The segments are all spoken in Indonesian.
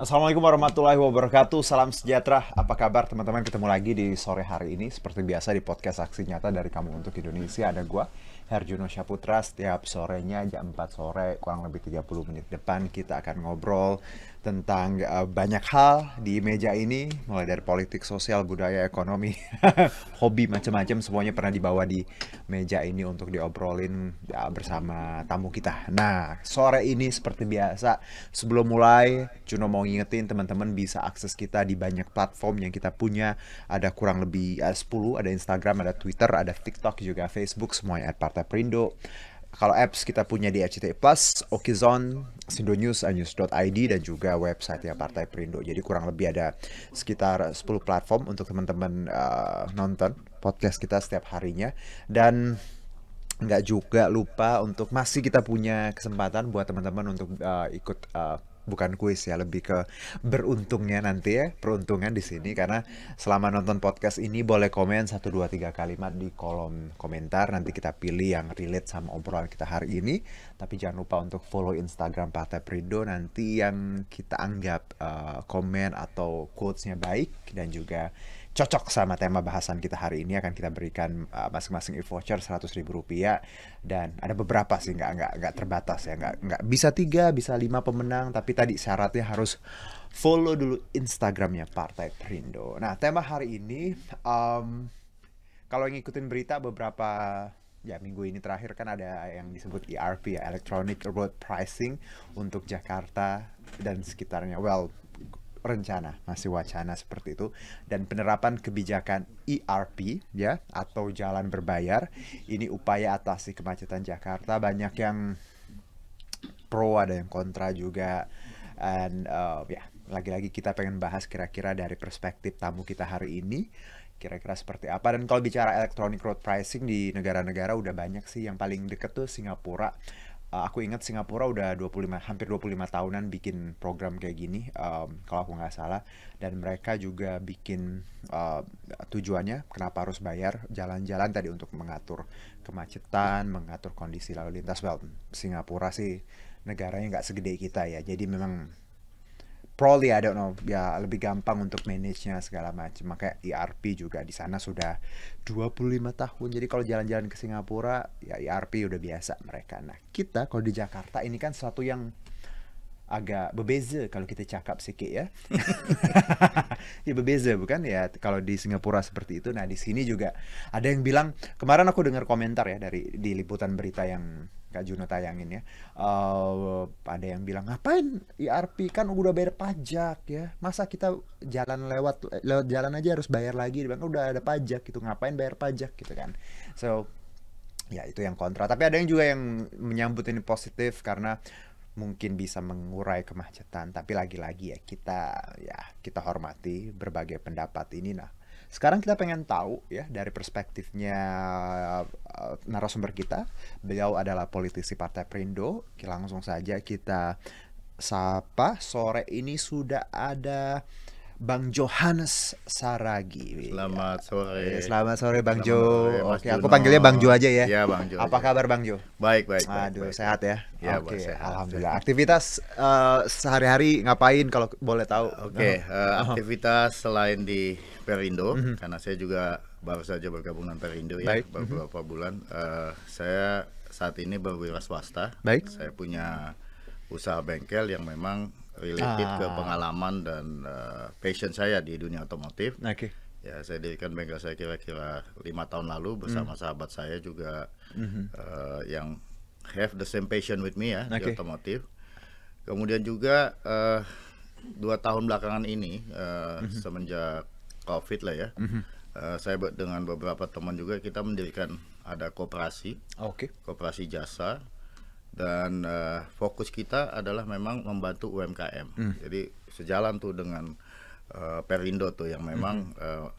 Assalamualaikum warahmatullahi wabarakatuh. Salam sejahtera. Apa kabar teman-teman? Ketemu lagi di sore hari ini. Seperti biasa di podcast Aksi Nyata dari Kamu Untuk Indonesia. Ada gua, Herjuno Syaputra. Setiap sorenya jam 4 sore, kurang lebih 30 menit depan kita akan ngobrol tentang banyak hal di meja ini. Mulai dari politik, sosial, budaya, ekonomi, hobi, macam-macam. Semuanya pernah dibawa di meja ini untuk diobrolin ya, bersama tamu kita. Nah, sore ini seperti biasa, sebelum mulai, Juno mau ngingetin teman-teman bisa akses kita di banyak platform yang kita punya. Ada kurang lebih 10, ada Instagram, ada Twitter, ada TikTok, juga Facebook, semuanya @Partai Perindo. Kalau apps kita punya di RCTI Plus, Okizon, Sindonews, news.id, dan juga website ya Partai Perindo. Jadi kurang lebih ada sekitar 10 platform untuk teman-teman nonton podcast kita setiap harinya. Dan nggak juga lupa untuk masih kita punya kesempatan buat teman-teman untuk ikut bukan kuis ya, lebih ke beruntungnya nanti ya, peruntungan di sini karena selama nonton podcast ini boleh komen 1 2 3 kalimat di kolom komentar, nanti kita pilih yang relate sama obrolan kita hari ini. Tapi jangan lupa untuk follow Instagram Partai Perindo, nanti yang kita anggap komen atau quotesnya baik dan juga cocok sama tema bahasan kita hari ini akan kita berikan masing-masing e-voucher Rp100.000, dan ada beberapa sih, nggak terbatas ya, nggak bisa 3 bisa 5 pemenang, tapi tadi syaratnya harus follow dulu Instagramnya Partai Perindo. Nah, tema hari ini kalau ngikutin berita beberapa ya minggu ini terakhir kan ada yang disebut ERP ya, Electronic Road Pricing untuk Jakarta dan sekitarnya. Well, rencana, masih wacana seperti itu, dan penerapan kebijakan ERP ya atau jalan berbayar ini upaya atasi kemacetan Jakarta. Banyak yang pro, ada yang kontra juga, dan ya lagi-lagi kita pengen bahas kira-kira dari perspektif tamu kita hari ini kira-kira seperti apa. Dan kalau bicara electronic road pricing di negara-negara udah banyak sih, yang paling deket tuh Singapura. Aku ingat Singapura udah hampir 25 tahunan bikin program kayak gini, kalau aku nggak salah. Dan mereka juga bikin tujuannya kenapa harus bayar jalan-jalan tadi untuk mengatur kemacetan, mengatur kondisi lalu lintas. Well, Singapura sih negaranya nggak segede kita ya, jadi memang probably I don't know ya lebih gampang untuk manage-nya segala macam. Makanya ERP juga di sana sudah 25 tahun. Jadi kalau jalan-jalan ke Singapura ya ERP udah biasa mereka. Nah, kita kalau di Jakarta ini kan sesuatu yang agak berbeza kalau kita cakap sikit ya. Ya berbeza bukan ya kalau di Singapura seperti itu. Nah, di sini juga ada yang bilang, kemarin aku dengar komentar ya di liputan berita yang Kak Juno tayangin ya. Ada yang bilang, ngapain ERP, kan udah bayar pajak ya. Masa kita jalan lewat jalan aja harus bayar lagi. Dia bilang udah ada pajak gitu, ngapain bayar pajak gitu kan. So ya itu yang kontra. Tapi ada yang juga yang menyambut ini positif karena mungkin bisa mengurai kemacetan. Tapi lagi-lagi ya kita hormati berbagai pendapat ini. Nah, sekarang kita pengen tahu ya dari perspektifnya narasumber kita. Beliau adalah politisi Partai Perindo. Langsung saja kita sapa. Sore ini sudah ada Bang Johannes Saragi. Selamat sore. Selamat sore Bang Selamat Jo. sore, Mas Oke, aku Juno. panggilnya Bang Jo aja ya. Ya, Bang Jo Apa aja. kabar Bang Jo? Baik, baik. Aduh, baik. sehat ya? Ya, Oke, sehat. alhamdulillah. Aktivitas sehari-hari ngapain kalau boleh tahu? Oke, aktivitas selain di Perindo, karena saya juga baru saja bergabung dengan Perindo ya, Baik. beberapa bulan. Saya saat ini berwira swasta. Baik. Saya punya usaha bengkel yang memang related ke pengalaman dan passion saya di dunia otomotif. Oke. Ya, saya dirikan bengkel saya kira-kira 5 tahun lalu bersama sahabat saya juga yang have the same passion with me ya di Oke. otomotif. Kemudian juga 2 tahun belakangan ini semenjak COVID lah ya, saya dengan beberapa teman juga kita mendirikan ada Oke. koperasi jasa. Dan fokus kita adalah memang membantu UMKM. Jadi sejalan tuh dengan Perindo tuh yang memang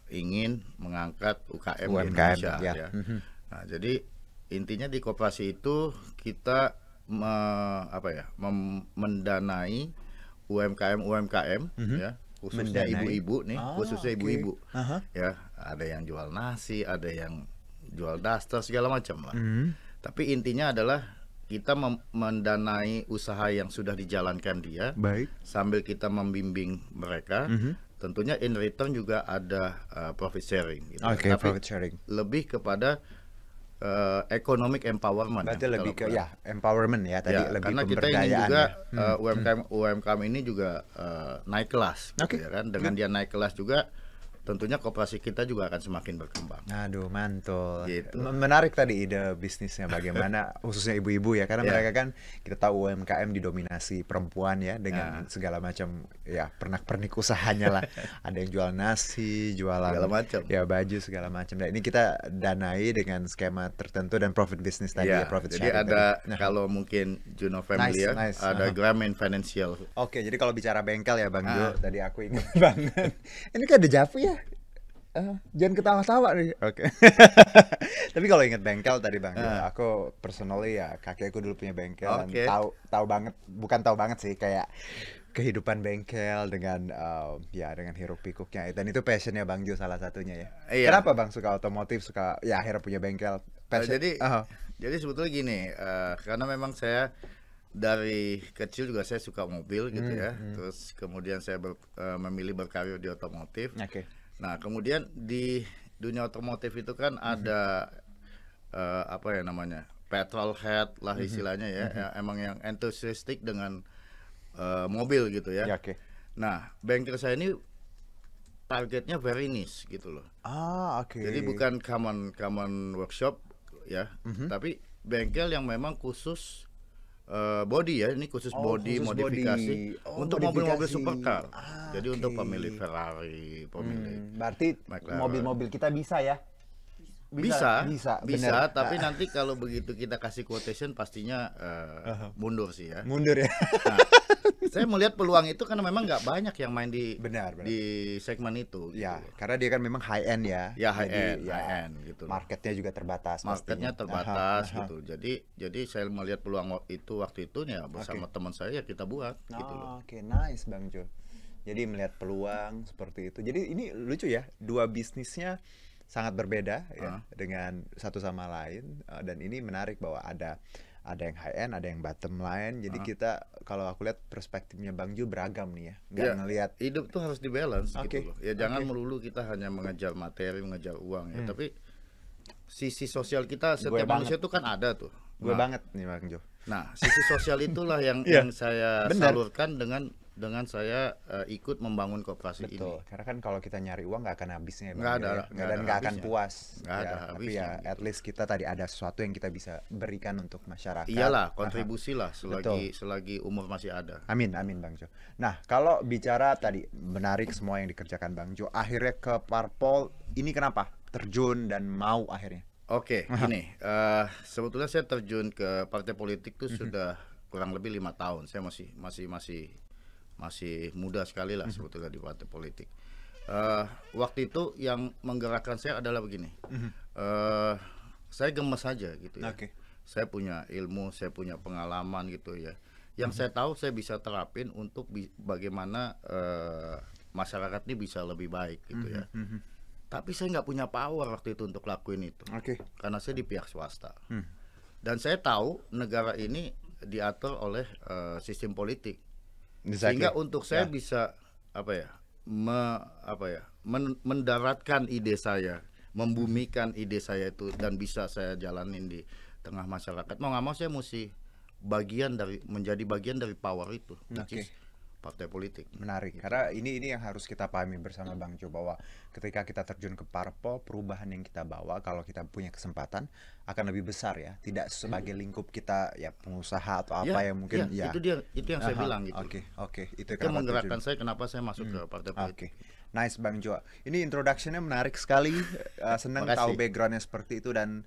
ingin mengangkat UKM di Indonesia ya. ya. Nah, jadi intinya di koperasi itu kita mendanai UMKM ya, khususnya Mendanai. ibu-ibu nih, khususnya oke. ibu-ibu. Ya, ada yang jual nasi, ada yang jual daster segala macam lah. Tapi intinya adalah kita mendanai usaha yang sudah dijalankan dia, Baik. sambil kita membimbing mereka. Tentunya in return juga ada profit sharing. Gitu. Oke, Tapi profit sharing. lebih kepada economic empowerment. Berarti ya, lebih ke kalau ya empowerment ya tadi, ya, lebih karena kita ingin pemberdayaan juga ya. UMKM ini juga naik kelas, gitu Oke. ya kan. Dengan dia naik kelas juga, tentunya koperasi kita juga akan semakin berkembang. Aduh, mantul. Gitu. Menarik tadi ide bisnisnya bagaimana khususnya ibu-ibu ya, karena Ya. mereka kan kita tahu UMKM didominasi perempuan ya dengan segala macam ya pernak-pernik usahanya lah. Ada yang jual nasi, jualan Segala macam. ya baju segala macam. Dan ini kita danai dengan skema tertentu dan profit business tadi ya, profit jadi sharing ada tadi. Nah, kalau mungkin Juno familiar, nice. ada Grameen Financial. oke, jadi kalau bicara bengkel ya Bang Jo, tadi aku ingat banget. Ini kan dejavu ya. Jangan ketawa-tawa nih. Oke. Tapi kalau ingat bengkel tadi Bang Jo, aku personally ya kakekku dulu punya bengkel dan Oke. tahu banget, bukan tahu banget sih, kayak kehidupan bengkel dengan ya dengan hiruk pikuknya, dan itu passionnya Bang Jo salah satunya ya. Iya. Kenapa Bang suka otomotif, suka ya akhirnya punya bengkel? Passion. Jadi sebetulnya gini, karena memang saya dari kecil juga saya suka mobil gitu ya. Terus kemudian saya memilih berkarir di otomotif. Oke. Nah, kemudian di dunia otomotif itu kan ada apa ya namanya, petrol head lah istilahnya ya, emang yang enthusiastic dengan mobil gitu ya. Ya, oke. Nah, bengkel saya ini targetnya very niche gitu loh. Oke. Jadi bukan common workshop ya, tapi bengkel yang memang khusus body ya, ini khusus body khusus modifikasi body. untuk Modifikasi. mobil-mobil supercar. Jadi Oke. untuk pemilik Ferrari, pemilik Berarti McLaren. mobil-mobil kita bisa ya? bisa, bener. tapi nanti kalau begitu kita kasih quotation pastinya mundur sih ya. Mundur ya. Nah, saya melihat peluang itu karena memang nggak banyak yang main di Benar. di segmen itu. Ya, gitu. karena dia kan memang high end ya. Ya, high Jadi, end, high end gitu. Marketnya juga terbatas. Marketnya pastinya. terbatas Aha. gitu. Jadi saya melihat peluang itu waktu itu ya bersama teman saya ya kita buat gitu loh. Oke, nice Bang Jo. Jadi melihat peluang seperti itu. Jadi ini lucu ya, dua bisnisnya sangat berbeda ya dengan satu sama lain, dan ini menarik bahwa ada yang high end, ada yang bottom line. Jadi kita kalau aku lihat perspektifnya Bang Jo beragam nih ya. Nggak Ya, ngelihat hidup tuh harus dibalance Oke, gitu loh. Ya jangan melulu kita hanya mengejar materi, mengejar uang ya, tapi sisi sosial kita setiap manusia tuh kan ada tuh. gue banget nih Bang Jo. Nah, sisi sosial itulah yang Iya. yang saya Benar. salurkan dengan saya ikut membangun koperasi ini. Betul, karena kan kalau kita nyari uang nggak akan habisnya ya, Bang Nggak Jo, ada, ya. nggak Dan ada nggak akan habisnya. puas. Nggak ada Tapi habisnya, ya gitu. at least kita tadi ada sesuatu yang kita bisa berikan untuk masyarakat. Iyalah, kontribusi lah Betul. selagi umur masih ada. Amin, amin Bang Jo. Nah, kalau bicara tadi menarik semua yang dikerjakan Bang Jo, akhirnya ke Parpol ini kenapa terjun dan mau akhirnya? Oke, gini, sebetulnya saya terjun ke partai politik tuh sudah kurang lebih 5 tahun. Saya masih muda sekali lah sebetulnya di partai politik. Waktu itu yang menggerakkan saya adalah begini, saya gemes saja gitu ya. Oke. Saya punya ilmu, saya punya pengalaman gitu ya. Yang saya tahu saya bisa terapin untuk bagaimana masyarakat ini bisa lebih baik gitu ya. Tapi saya nggak punya power waktu itu untuk lakuin itu. Oke. Karena saya di pihak swasta. Dan saya tahu negara ini diatur oleh sistem politik. Sehingga untuk saya bisa mendaratkan ide saya, membumikan ide saya itu dan bisa saya jalanin di tengah masyarakat. Mau nggak mau saya mesti menjadi bagian dari power itu, which is partai politik. Menarik, karena ini yang harus kita pahami bersama Bang Jo, bahwa ketika kita terjun ke Parpol, perubahan yang kita bawa kalau kita punya kesempatan akan lebih besar ya, tidak sebagai lingkup kita ya pengusaha atau apa yang mungkin ya. Itu yang saya bilang gitu. Oke, itu Itu menggerakkan saya kenapa saya masuk ke partai politik. Nice Bang Jo. Ini introduction-nya menarik sekali. Senang Makasih. tahu background-nya seperti itu dan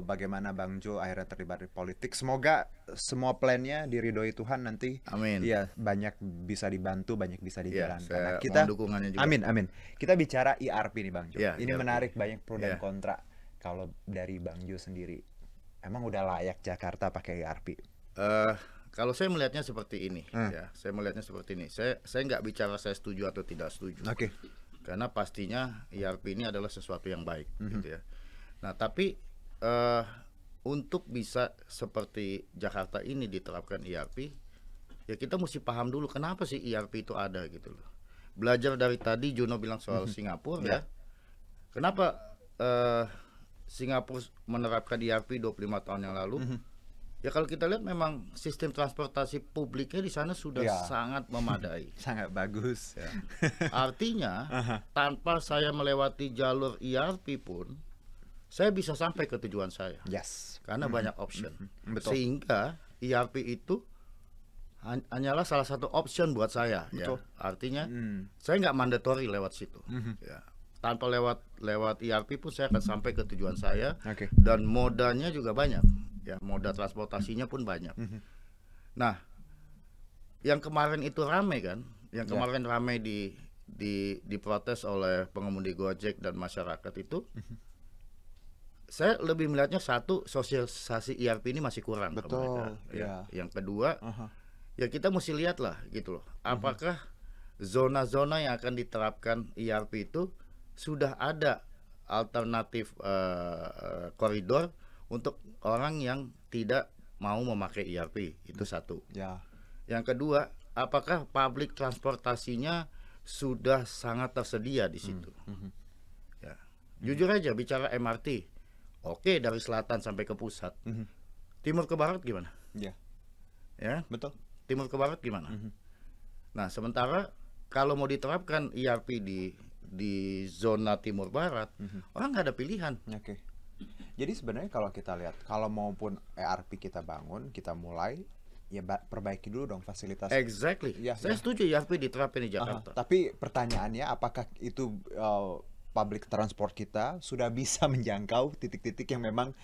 bagaimana Bang Jo akhirnya terlibat di politik. Semoga semua plan-nya diridhoi Tuhan nanti. Amin. Iya, banyak bisa dibantu, banyak bisa dijalankan. saya Nah, kita mohon dukungannya juga. Amin. Kita bicara ERP nih Bang Jo. Iya, Ini ERP. menarik, banyak pro dan Iya. kontra. Kalau dari Bang Jo sendiri, emang udah layak Jakarta pakai ERP? Kalau saya melihatnya seperti ini, ya, saya melihatnya seperti ini. Saya nggak bicara saya setuju atau tidak setuju. Oke. Karena pastinya ERP ini adalah sesuatu yang baik, gitu ya. Nah, tapi untuk bisa seperti Jakarta ini diterapkan ERP, ya kita mesti paham dulu kenapa sih ERP itu ada gitu loh. Belajar dari tadi Juno bilang soal Singapura ya. Kenapa Singapura menerapkan ERP 25 tahun yang lalu? Ya kalau kita lihat memang sistem transportasi publiknya di sana sudah sangat memadai. Sangat bagus. Ya. Artinya tanpa saya melewati jalur ERP pun saya bisa sampai ke tujuan saya. Yes. Karena banyak option. Betul. Sehingga ERP itu hanyalah salah satu option buat saya. Betul. Ya. Artinya saya nggak mandatory lewat situ. Ya. Tanpa lewat ERP pun saya akan sampai ke tujuan saya. Oke. Dan modanya juga banyak. Ya, moda transportasinya pun banyak. Nah, yang kemarin itu ramai kan? Yang kemarin ramai diprotes oleh pengemudi Gojek dan masyarakat itu. Saya lebih melihatnya satu, sosialisasi ERP ini masih kurang ke mereka. Ya. Yang kedua, ya kita mesti lihat lah gitu loh. Apakah zona-zona yang akan diterapkan ERP itu sudah ada alternatif koridor untuk orang yang tidak mau memakai ERP, itu satu. Ya. Yang kedua, apakah public transportasinya sudah sangat tersedia di situ? Ya. Jujur aja bicara MRT, oke dari selatan sampai ke pusat. Timur ke barat gimana? Ya. Ya, Betul. timur ke barat gimana? Nah, sementara kalau mau diterapkan ERP di zona timur barat, orang nggak ada pilihan. Oke. Jadi sebenarnya kalau kita lihat, kalau maupun ERP kita bangun, kita mulai, ya perbaiki dulu dong fasilitas. Exactly. Ya, Saya setuju ERP diterapin di Jakarta. Tapi pertanyaannya, apakah itu public transport kita sudah bisa menjangkau titik-titik yang memang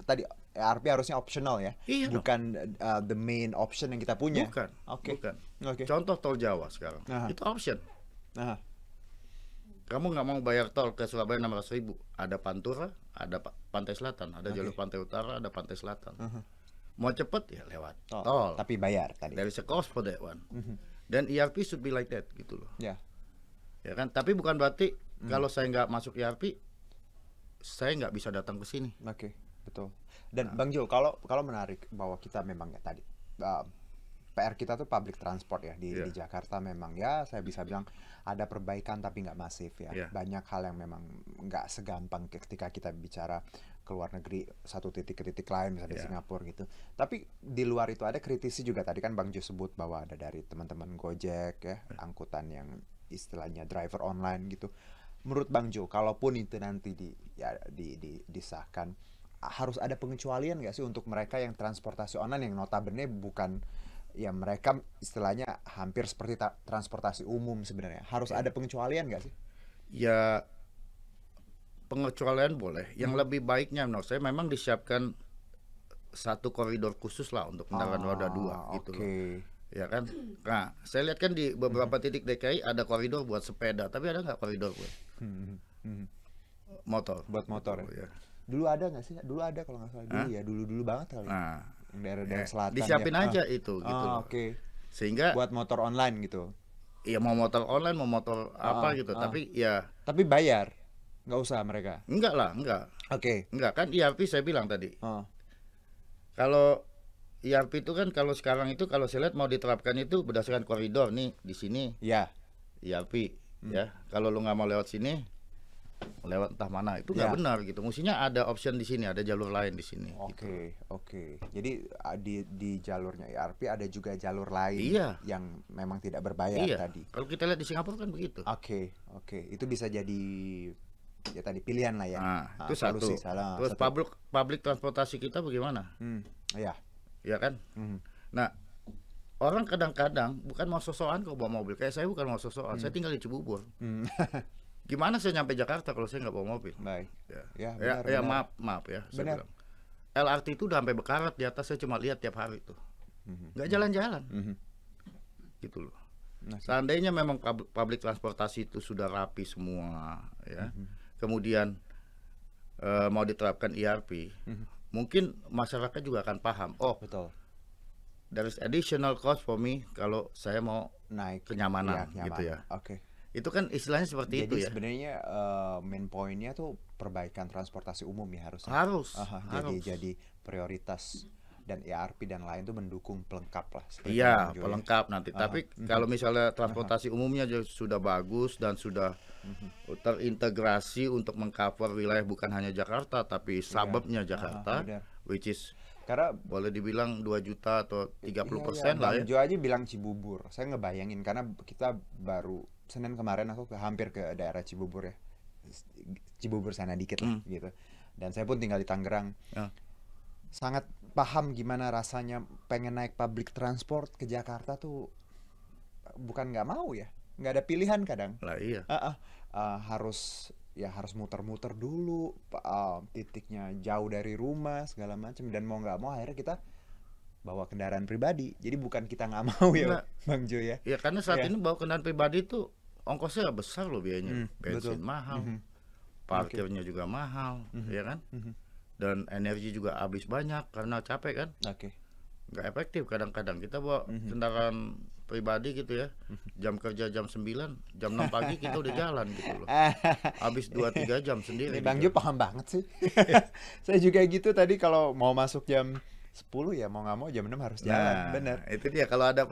tadi ERP harusnya optional ya, Iya bukan the main option yang kita punya. Bukan. Oke. Bukan. Oke. Contoh tol Jawa sekarang. Itu option. Nah, Kamu nggak mau bayar tol ke Surabaya 600.000, ada Pantura, ada Pantai Selatan, ada jalur Pantai Utara, ada Pantai Selatan. Mau cepet ya lewat tol. tapi bayar tadi. There is a cost for that one. Dan ERP should be like that gitu loh. Ya. Ya kan? Tapi bukan berarti kalau saya nggak masuk ERP, saya nggak bisa datang ke sini. Oke, betul. Dan Bang Jo, kalau menarik bahwa kita memang ya tadi PR kita tuh public transport ya di Jakarta memang ya saya bisa bilang ada perbaikan tapi nggak masif ya. Banyak hal yang memang nggak segampang ketika kita bicara ke luar negeri satu titik ke titik lain misalnya di Singapura gitu. Tapi di luar itu ada kritisi juga tadi kan Bang Jo sebut bahwa ada dari teman-teman Gojek ya, angkutan yang istilahnya driver online gitu. Menurut Bang Jo, kalaupun itu nanti disahkan, harus ada pengecualian nggak sih untuk mereka yang transportasi online yang notabene bukan ya mereka istilahnya hampir seperti transportasi umum sebenarnya. Harus ada pengecualian nggak sih? Ya pengecualian boleh. Yang lebih baiknya menurut saya memang disiapkan satu koridor khusus lah untuk kendaraan roda 2 gitu loh. Ya kan? Nah, saya lihat kan di beberapa titik DKI ada koridor buat sepeda, tapi ada nggak koridor buat motor? Buat motor ya. Dulu ada nggak sih? Dulu ada kalau nggak salah. Dulu ya, dulu banget kali. Nah, yang daerah selatan disiapin ya. aja itu gitu loh. Sehingga buat motor online gitu. Iya, mau motor online, mau motor apa gitu. Tapi ya bayar. Nggak usah mereka. Enggak lah, enggak. Enggak kan ERP saya bilang tadi. Kalau ERP itu kan kalau sekarang itu kalau saya lihat mau diterapkan itu berdasarkan koridor nih di sini. Ya. ERP ya. Kalau lu nggak mau lewat sini, lewat entah mana itu nggak benar gitu. Mestinya ada option di sini, ada jalur lain di sini. Oke. Jadi di jalurnya ERP ada juga jalur lain yang memang tidak berbayar tadi. Kalau kita lihat di Singapura kan begitu. Oke. Itu bisa jadi ya tadi pilihan lah ya. Nah, itu satu. Terus public transportasi kita bagaimana? Ya kan? Nah, orang kadang-kadang bukan mau sosokan kalau bawa mobil. Kayak saya bukan mau sosokan, saya tinggal di Cibubur. Gimana saya nyampe Jakarta kalau saya nggak bawa mobil? Baik. Ya, maaf ya. Saya bilang. LRT itu udah sampai bekarat di atas, saya cuma lihat tiap hari tuh. Nggak jalan-jalan. Gitu loh. Seandainya memang public transportasi itu sudah rapi semua, ya. Kemudian mau diterapkan ERP, mungkin masyarakat juga akan paham. Oh, betul. There is additional cost for me kalau saya mau naik kenyamanan gitu ya. Itu kan istilahnya seperti Jadi itu ya. sebenarnya main pointnya tuh perbaikan transportasi umum ya harusnya. Harus, Aha, harus. jadi prioritas, dan ERP dan lain tuh mendukung pelengkap lah seperti itu Bang Iya, Jo ya. pelengkap nanti. Aha, Tapi kalau misalnya transportasi umumnya sudah bagus dan sudah terintegrasi untuk mengcover wilayah bukan hanya Jakarta tapi suburbnya Jakarta, benar. which is Karena boleh dibilang 2 juta atau 30% iya, lah Bang ya. Jo aja bilang Cibubur. Saya ngebayangin karena kita baru Senin kemarin aku hampir ke daerah Cibubur ya. Cibubur sana dikit lah gitu. Dan saya pun tinggal di Tangerang. Ya. Sangat paham gimana rasanya pengen naik public transport ke Jakarta tuh, bukan nggak mau ya, nggak ada pilihan kadang. Lah iya. Harus muter-muter dulu, titiknya jauh dari rumah segala macam, dan mau nggak mau akhirnya kita bawa kendaraan pribadi. Jadi bukan kita nggak mau ya, Enggak. Bang Jo ya. Ya karena saat Iya. ini bawa kendaraan pribadi tuh ongkosnya besar loh biayanya. Betul. Bensin mahal, parkirnya juga mahal, ya kan? Dan energi juga habis banyak karena capek kan? Oke. Nggak efektif kadang-kadang kita bawa kendaraan pribadi gitu ya. Jam kerja jam 9, jam 6 pagi kita udah jalan gitu loh. Habis 2-3 jam sendiri. Ini Bang gitu. Jo paham banget sih. Saya juga gitu tadi, kalau mau masuk jam 10 ya mau nggak mau jam 6 harus jalan. Nah, Bener. itu dia kalau ada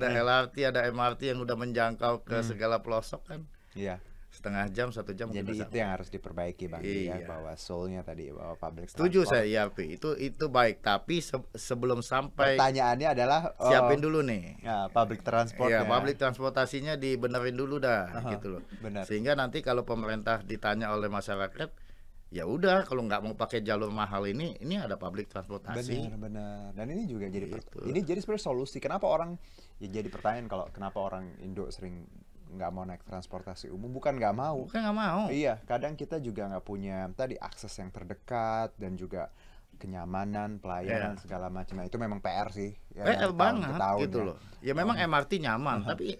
LRT, ada MRT yang udah menjangkau ke segala pelosok kan. Iya. Setengah jam, 1 jam Jadi kita itu yang harus diperbaiki Bang Jo ya, Iya. bahwa soulnya tadi, bahwa public Setuju transport. saya IRP. Itu baik, tapi sebelum sampai Pertanyaannya adalah siapin dulu nih. ya, public transport Iya, public transportasinya dibenerin dulu dah gitu loh. benar. Sehingga nanti kalau pemerintah ditanya oleh masyarakat, ya udah kalau nggak mau pakai jalur mahal ini ada public transportasi. Benar. Dan ini juga jadi Gitu. ini jadi sebenarnya solusi. Kenapa orang, ya jadi pertanyaan kalau kenapa orang Indo sering nggak mau naik transportasi umum, bukan nggak mau. Bukan nggak mau. Iya, kadang kita juga nggak punya tadi akses yang terdekat dan juga kenyamanan, pelayanan segala macam. Nah, itu memang PR sih. Ya, dari tahun ke Banget tahun gitu ya. loh. Ya memang MRT nyaman, tapi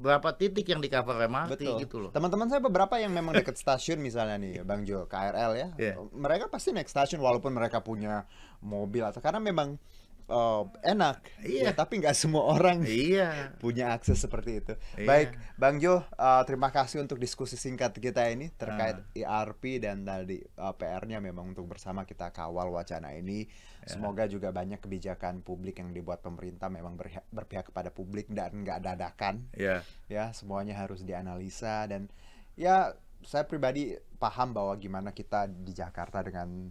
berapa titik yang di cover MRT Betul. gitu loh. Teman-teman saya beberapa yang memang dekat stasiun misalnya nih, Bang Jo, KRL ya. Iya. Mereka pasti naik stasiun walaupun mereka punya mobil atau karena memang enak. Ya, Iya. tapi nggak semua orang Iya. punya akses seperti itu. Iya. Baik, Bang Jo, terima kasih untuk diskusi singkat kita ini terkait ERP dan tadi PR-nya memang untuk bersama kita kawal wacana ini. Semoga juga banyak kebijakan publik yang dibuat pemerintah memang berpihak kepada publik dan nggak dadakan. Iya. Ya, semuanya harus dianalisa, dan ya saya pribadi paham bahwa gimana kita di Jakarta dengan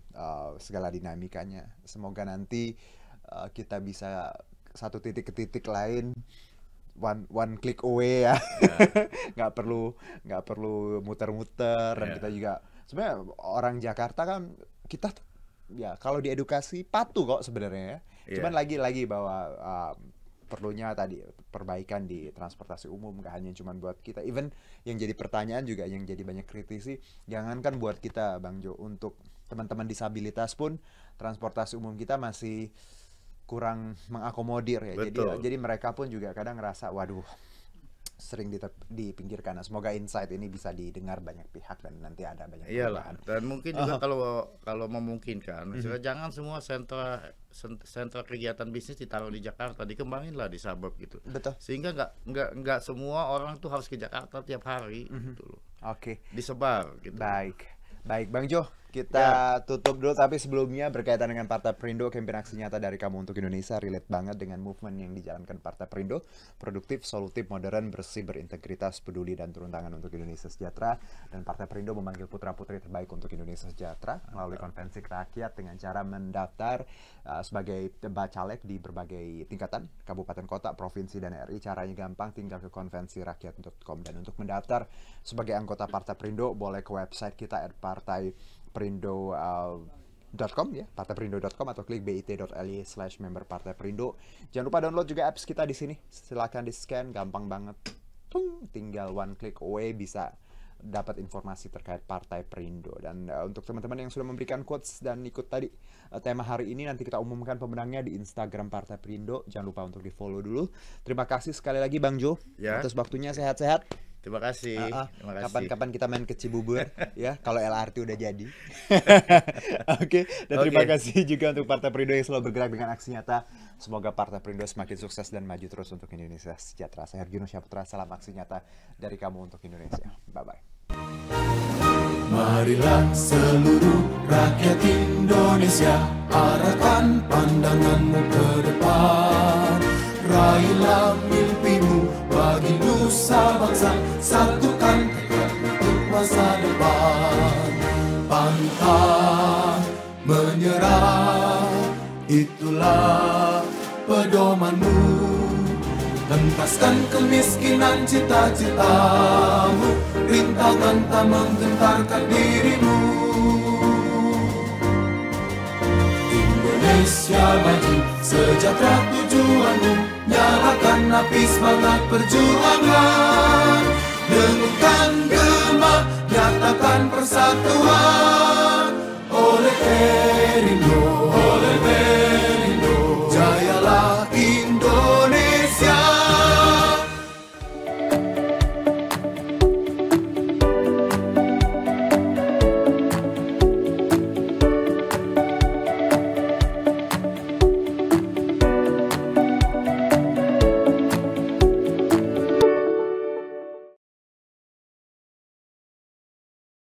segala dinamikanya. Semoga nanti kita bisa satu titik ke titik lain, one click away ya. nggak perlu muter-muter, dan kita juga sebenarnya orang Jakarta kan kita ya kalau diedukasi patuh kok sebenarnya ya. Cuman lagi-lagi bahwa perlunya tadi perbaikan di transportasi umum, nggak hanya cuman buat kita. Even yang jadi pertanyaan juga, yang jadi banyak kritisi, jangankan buat kita Bang Jo, untuk teman-teman disabilitas pun transportasi umum kita masih kurang mengakomodir ya. Betul. Jadi mereka pun juga kadang ngerasa waduh sering dipinggirkan. Nah, semoga insight ini bisa didengar banyak pihak dan nanti ada banyak Iyalah. perubahan. Dan mungkin juga kalau memungkinkan, misalnya jangan semua sentra kegiatan bisnis ditaruh di Jakarta, dikembangin lah di suburb gitu. Betul. Sehingga nggak semua orang tuh harus ke Jakarta tiap hari gitu loh. Oke. Disebar gitu. Baik Bang Jo, kita tutup dulu, tapi sebelumnya berkaitan dengan Partai Perindo, kampanye aksi nyata dari Kamu untuk Indonesia relate banget dengan movement yang dijalankan Partai Perindo, produktif, solutif, modern, bersih, berintegritas, peduli, dan turun tangan untuk Indonesia sejahtera. Dan Partai Perindo memanggil putra-putri terbaik untuk Indonesia sejahtera melalui konvensi rakyat dengan cara mendaftar sebagai bacalek di berbagai tingkatan, kabupaten kota, provinsi, dan RI. Caranya gampang, tinggal ke konvensirakyat.com. Dan untuk mendaftar sebagai anggota Partai Perindo, boleh ke website kita partaiprindo.com ya, partaiprindo.com, atau klik bit.ly/member Partai Perindo. Jangan lupa download juga apps kita di sini. Silakan di-scan, gampang banget. Tinggal one click away bisa dapat informasi terkait Partai Perindo. Dan untuk teman-teman yang sudah memberikan quotes dan ikut tadi tema hari ini, nanti kita umumkan pemenangnya di Instagram Partai Perindo. Jangan lupa untuk di-follow dulu. Terima kasih sekali lagi Bang Jo atas waktunya. Sehat-sehat. Terima kasih. Terima kasih. Kapan-kapan kita main ke Cibubur ya, kalau LRT udah jadi. Oke, dan terima kasih juga untuk Partai Perindo yang selalu bergerak dengan aksi nyata Semoga Partai Perindo semakin sukses dan maju terus untuk Indonesia sejahtera. Saya Herjuno Syaputra, salam aksi nyata dari kamu untuk Indonesia. Bye-bye. Marilah seluruh rakyat Indonesia, arahkan pandanganmu ke depan. Raihlah mimpimu bagi nusa bangsa, satukan tekad untuk masa depan. Pantang menyerah, itulah pedomanmu. Hentaskan kemiskinan cita-citamu, rintangan tak menggentarkan dirimu. Indonesia maju, sejahtera tujuanmu, nyalakan api semangat perjuangan. Dengungkan gema, nyatakan persatuan oleh Perindo.